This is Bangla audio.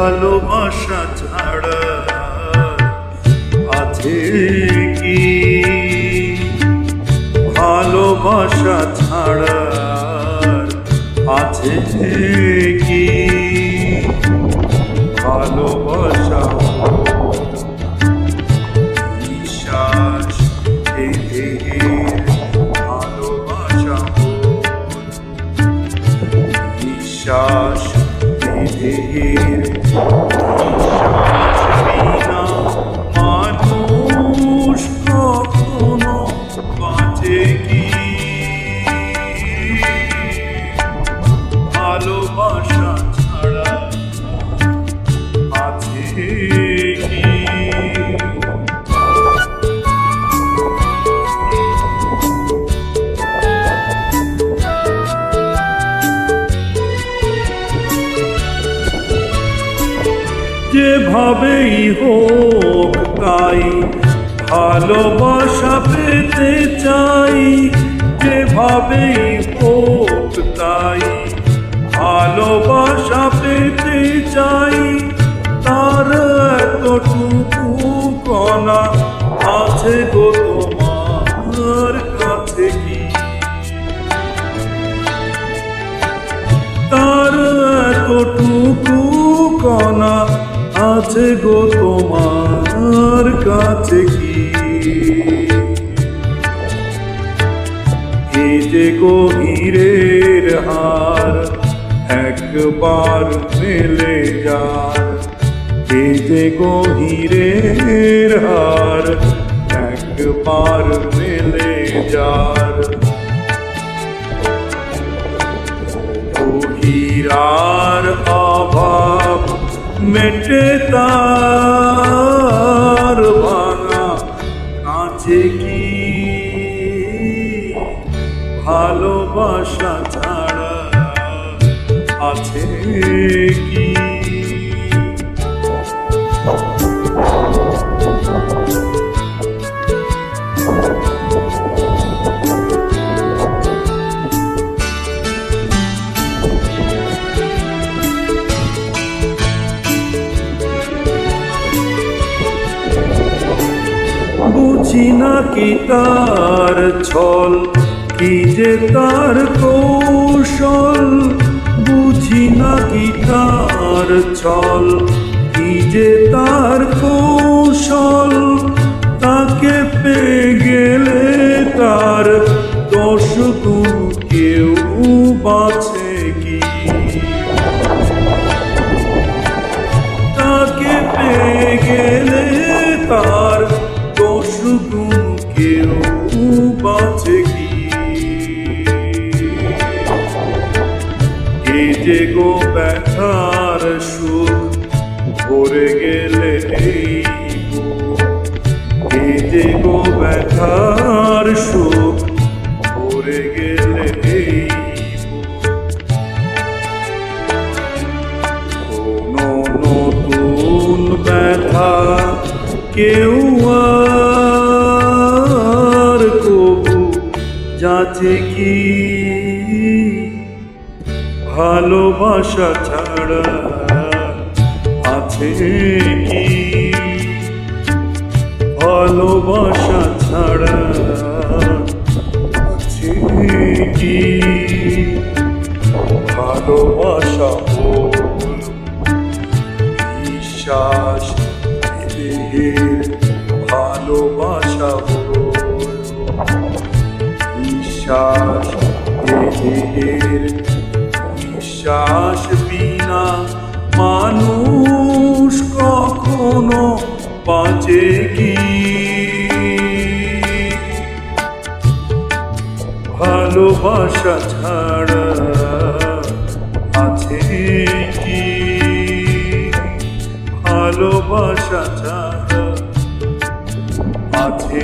ভালোবাসা ছাড়া আছে কি? ভালোবাসা ছাড়া আছে কি? ভালোবাসা বিশ্বাস এই দেহের ভালোবাসা বিশ্বাস এই দেহের বিশ্বাস বিনা মানুষ কখনো বাঁচে কি? ভালোবাসা ছাড়া আছে কি? যেভাবেই হোক তাই ভালোবাসা পেতে চাই, যেভাবেই হোক তাই ভালোবাসা পেতে চাই। তার এতটুকু কণা আছে গো তোমার কাছে কি? তার এতটুকু কণা আছে গো তোমার কাছে কি? এই যে গভীরের হার একবার মেলে যার, এই যে গভীরের হার একবার মেলে যার। গভীরার অভাব মেটে তার ভাঙা কাছে কি? ভালোবাসা ছাড়া আছে কি? বুঝি না কি তার ছল, কি যে তার কৌশল। বুঝি না কি তার ছল, কি যে তার কৌশল। তাকে পেয়ে গেলে তার দোষ গুণ কেউ বাঁচে কি? তাকে পেয়ে গেলে তার দোষ গুণ কেউ বাঁচে কি? এই যে গো ব্যথার সুখ ভরে গেলে এই যে গো ব্যথার সুখ ভরে গেলে এই কোনো নতুন ব্যথা কেউ আর কবু যাচ্ছে কি? ভালোবাসা ছাড়া আছে কি? ভালোবাসা ছাড়া আছে কি? ভালোবাসা বিশ্বাস দেহের ভালোবাসা বিশ্বাস দেহের বিশ্বাস বিনা মানুষ কখনো বাঁচে কি? ভালোবাসা ছাড়া আছে কি? ভালোবাসা ছাড়া আছে